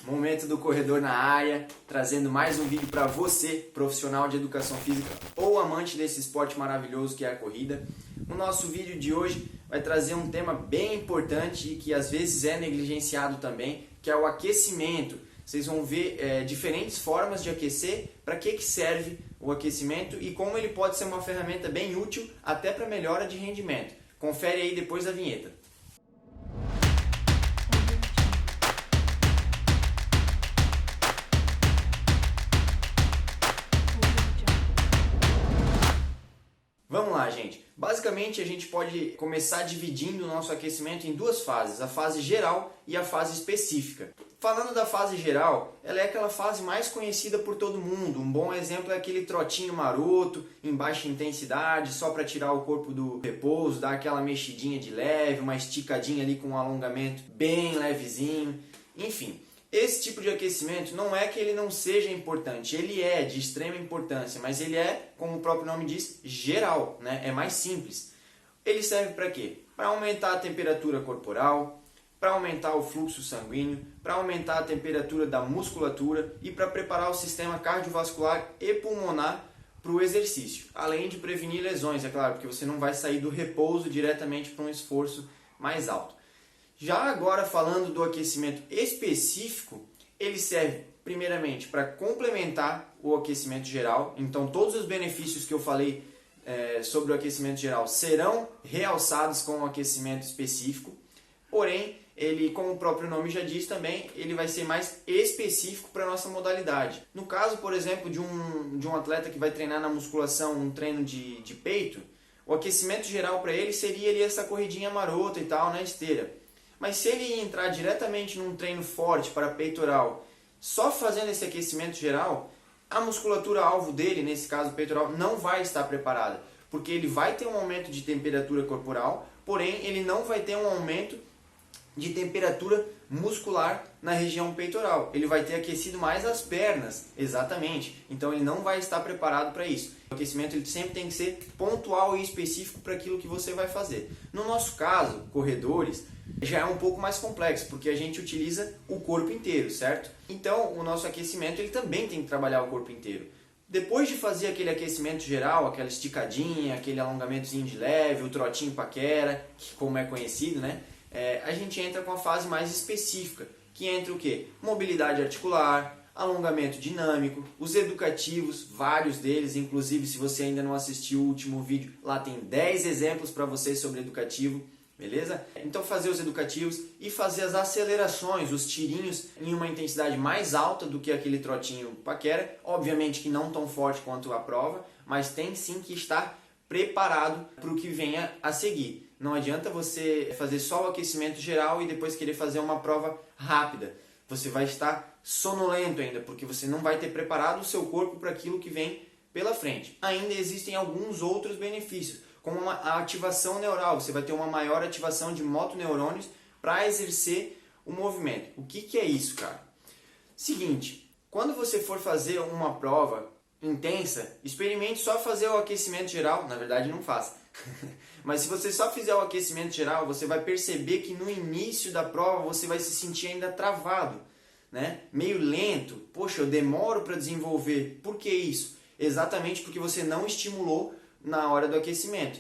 Momento do Corredor na área, trazendo mais um vídeo para você, profissional de educação física ou amante desse esporte maravilhoso que é a corrida. O nosso vídeo de hoje vai trazer um tema bem importante e que às vezes é negligenciado também, que é o aquecimento. Vocês vão ver diferentes formas de aquecer, para que serve o aquecimento e como ele pode ser uma ferramenta bem útil até para melhora de rendimento. Confere aí depois da vinheta. Vamos lá, gente. Basicamente, a gente pode começar dividindo o nosso aquecimento em duas fases, a fase geral e a fase específica. Falando da fase geral, ela é aquela fase mais conhecida por todo mundo. Um bom exemplo é aquele trotinho maroto, em baixa intensidade, só para tirar o corpo do repouso, dar aquela mexidinha de leve, uma esticadinha ali com um alongamento bem levezinho, enfim. Esse tipo de aquecimento não é que ele não seja importante, ele é de extrema importância, mas ele é, como o próprio nome diz, geral, né? É mais simples. Ele serve para quê? Para aumentar a temperatura corporal, para aumentar o fluxo sanguíneo, para aumentar a temperatura da musculatura e para preparar o sistema cardiovascular e pulmonar para o exercício. Além de prevenir lesões, é claro, porque você não vai sair do repouso diretamente para um esforço mais alto. Já agora falando do aquecimento específico, ele serve primeiramente para complementar o aquecimento geral. Então todos os benefícios que eu falei sobre o aquecimento geral serão realçados com o aquecimento específico. Porém, ele, como o próprio nome já diz também, ele vai ser mais específico para a nossa modalidade. No caso, por exemplo, de um atleta que vai treinar na musculação, um treino de peito, o aquecimento geral para ele seria ali essa corridinha marota e tal na esteira. Mas se ele entrar diretamente num treino forte para peitoral, só fazendo esse aquecimento geral, a musculatura alvo dele, nesse caso o peitoral, não vai estar preparada. Porque ele vai ter um aumento de temperatura corporal, porém ele não vai ter um aumento de temperatura muscular na região peitoral. Ele vai ter aquecido mais as pernas, exatamente. Então ele não vai estar preparado para isso. O aquecimento ele sempre tem que ser pontual e específico para aquilo que você vai fazer. No nosso caso, corredores, já é um pouco mais complexo, porque a gente utiliza o corpo inteiro, certo? Então o nosso aquecimento ele também tem que trabalhar o corpo inteiro. Depois de fazer aquele aquecimento geral, aquela esticadinha, aquele alongamentozinho de leve, o trotinho paquera, que como é conhecido, né? A gente entra com a fase mais específica, que entra o quê? Mobilidade articular, alongamento dinâmico, os educativos, vários deles, inclusive se você ainda não assistiu o último vídeo, lá tem 10 exemplos para você sobre educativo, beleza? Então fazer os educativos e fazer as acelerações, os tirinhos em uma intensidade mais alta do que aquele trotinho paquera, obviamente que não tão forte quanto a prova, mas tem sim que estar preparado para o que venha a seguir. Não adianta você fazer só o aquecimento geral e depois querer fazer uma prova rápida. Você vai estar sonolento ainda, porque você não vai ter preparado o seu corpo para aquilo que vem pela frente. Ainda existem alguns outros benefícios, como a ativação neural. Você vai ter uma maior ativação de motoneurônios para exercer o movimento. O que é isso, cara? Seguinte, quando você for fazer uma prova intensa, experimente só fazer o aquecimento geral. Na verdade, não faça. Mas se você só fizer o aquecimento geral, você vai perceber que no início da prova você vai se sentir ainda travado, né? Meio lento. Poxa, eu demoro para desenvolver. Por que isso? Exatamente porque você não estimulou na hora do aquecimento.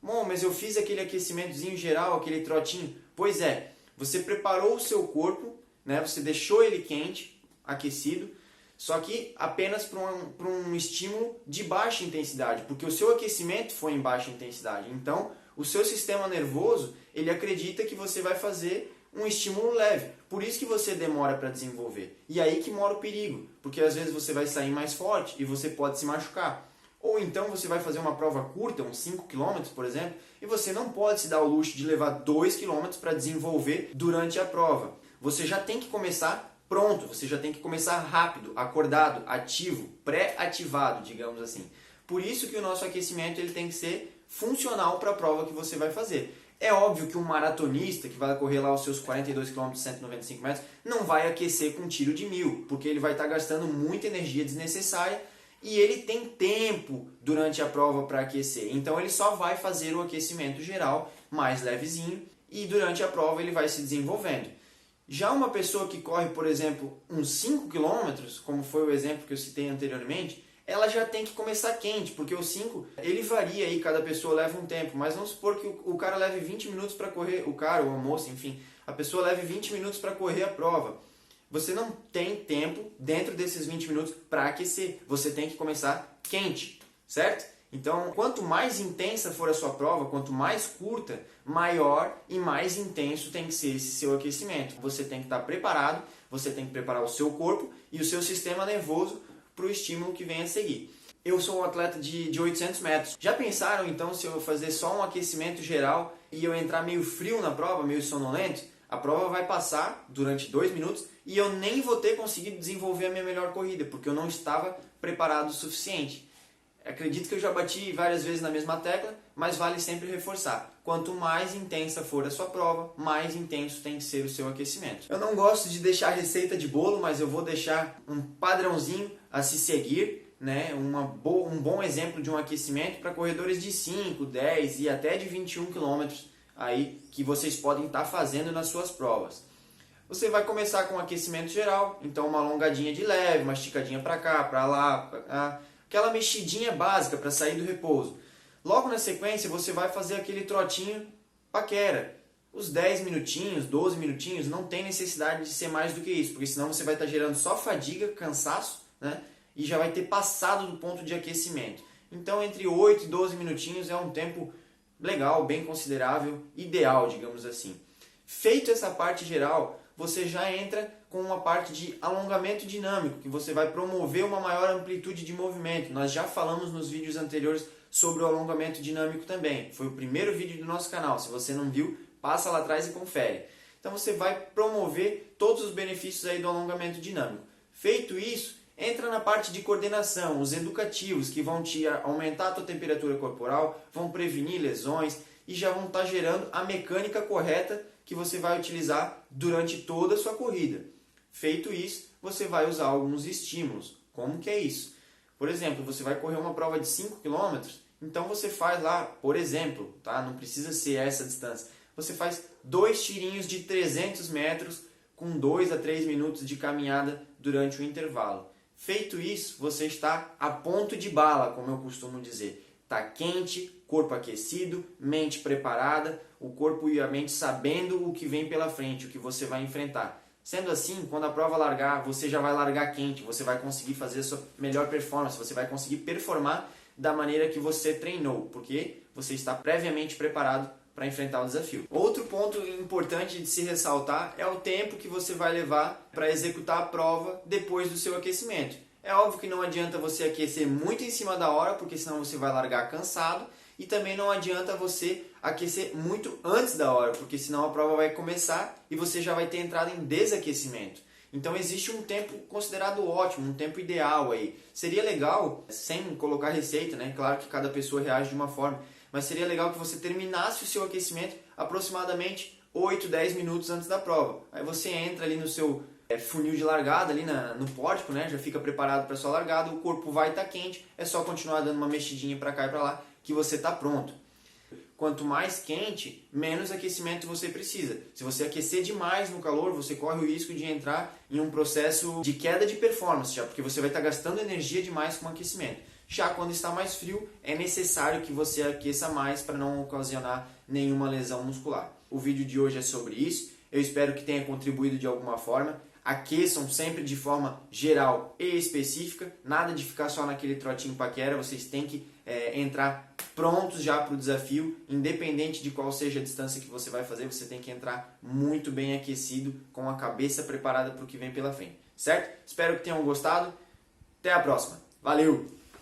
Bom, mas eu fiz aquele aquecimentozinho geral, aquele trotinho. Pois é, você preparou o seu corpo, né? Você deixou ele quente, aquecido, só que apenas para um estímulo de baixa intensidade, porque o seu aquecimento foi em baixa intensidade. Então, o seu sistema nervoso, ele acredita que você vai fazer um estímulo leve. Por isso que você demora para desenvolver. E aí que mora o perigo, porque às vezes você vai sair mais forte e você pode se machucar. Ou então você vai fazer uma prova curta, uns 5 km, por exemplo, e você não pode se dar o luxo de levar 2 km para desenvolver durante a prova. Você já tem que começar pronto, você já tem que começar rápido, acordado, ativo, pré-ativado, digamos assim. Por isso que o nosso aquecimento ele tem que ser funcional para a prova que você vai fazer. É óbvio que um maratonista que vai correr lá os seus 42 km, 195 metros, não vai aquecer com um tiro de 1000, porque ele vai estar gastando muita energia desnecessária e ele tem tempo durante a prova para aquecer. Então ele só vai fazer o aquecimento geral mais levezinho e durante a prova ele vai se desenvolvendo. Já uma pessoa que corre, por exemplo, uns 5 km, como foi o exemplo que eu citei anteriormente, ela já tem que começar quente, porque o 5, ele varia aí, cada pessoa leva um tempo, mas vamos supor que o cara leve 20 minutos para correr, o cara ou a moça, enfim, a pessoa leve 20 minutos para correr a prova. Você não tem tempo dentro desses 20 minutos para aquecer, você tem que começar quente, certo? Então, quanto mais intensa for a sua prova, quanto mais curta, maior e mais intenso tem que ser esse seu aquecimento. Você tem que estar preparado, você tem que preparar o seu corpo e o seu sistema nervoso para o estímulo que vem a seguir. Eu sou um atleta de 800 metros. Já pensaram então se eu fazer só um aquecimento geral e eu entrar meio frio na prova, meio sonolento? A prova vai passar durante 2 minutos e eu nem vou ter conseguido desenvolver a minha melhor corrida, porque eu não estava preparado o suficiente. Acredito que eu já bati várias vezes na mesma tecla, mas vale sempre reforçar. Quanto mais intensa for a sua prova, mais intenso tem que ser o seu aquecimento. Eu não gosto de deixar receita de bolo, mas eu vou deixar um padrãozinho a se seguir, né? Um bom exemplo de um aquecimento para corredores de 5, 10 e até de 21 km aí, que vocês podem estar fazendo nas suas provas. Você vai começar com um aquecimento geral, então uma alongadinha de leve, uma esticadinha para cá, para lá, pra cá, aquela mexidinha básica para sair do repouso. Logo na sequência você vai fazer aquele trotinho paquera. Os 10 minutinhos, 12 minutinhos, não tem necessidade de ser mais do que isso, porque senão você vai estar gerando só fadiga, cansaço, né? E já vai ter passado do ponto de aquecimento. Então entre 8 e 12 minutinhos é um tempo legal, bem considerável, ideal, digamos assim. Feito essa parte geral, você já entra com uma parte de alongamento dinâmico, que você vai promover uma maior amplitude de movimento. Nós já falamos nos vídeos anteriores sobre o alongamento dinâmico também. Foi o primeiro vídeo do nosso canal. Se você não viu, passa lá atrás e confere. Então você vai promover todos os benefícios aí do alongamento dinâmico. Feito isso, entra na parte de coordenação, os educativos, que vão te aumentar a tua temperatura corporal, vão prevenir lesões e já vão estar gerando a mecânica correta que você vai utilizar durante toda a sua corrida. Feito isso, você vai usar alguns estímulos. Como que é isso? Por exemplo, você vai correr uma prova de 5 km, então você faz lá, por exemplo, tá? Não precisa ser essa distância, você faz 2 tirinhos de 300 metros com 2 a 3 minutos de caminhada durante o intervalo. Feito isso, você está a ponto de bala, como eu costumo dizer. Está quente, corpo aquecido, mente preparada, o corpo e a mente sabendo o que vem pela frente, o que você vai enfrentar. Sendo assim, quando a prova largar, você já vai largar quente, você vai conseguir fazer a sua melhor performance, você vai conseguir performar da maneira que você treinou, porque você está previamente preparado para enfrentar o desafio. Outro ponto importante de se ressaltar é o tempo que você vai levar para executar a prova depois do seu aquecimento. É óbvio que não adianta você aquecer muito em cima da hora, porque senão você vai largar cansado, e também não adianta você aquecer muito antes da hora, porque senão a prova vai começar e você já vai ter entrado em desaquecimento. Então existe um tempo considerado ótimo, um tempo ideal aí. Seria legal, sem colocar receita, né? Claro que cada pessoa reage de uma forma, mas seria legal que você terminasse o seu aquecimento aproximadamente 8, 10 minutos antes da prova. Aí você entra ali no seu funil de largada, ali no pórtico, né? Já fica preparado para a sua largada, o corpo vai estar quente, é só continuar dando uma mexidinha para cá e para lá que você está pronto. Quanto mais quente, menos aquecimento você precisa. Se você aquecer demais no calor, você corre o risco de entrar em um processo de queda de performance, já, porque você vai estar gastando energia demais com o aquecimento. Já quando está mais frio, é necessário que você aqueça mais para não ocasionar nenhuma lesão muscular. O vídeo de hoje é sobre isso. Eu espero que tenha contribuído de alguma forma. Aqueçam sempre de forma geral e específica, nada de ficar só naquele trotinho paquera, vocês têm que entrar prontos já para o desafio, independente de qual seja a distância que você vai fazer, você tem que entrar muito bem aquecido, com a cabeça preparada para o que vem pela frente, certo? Espero que tenham gostado, até a próxima, valeu!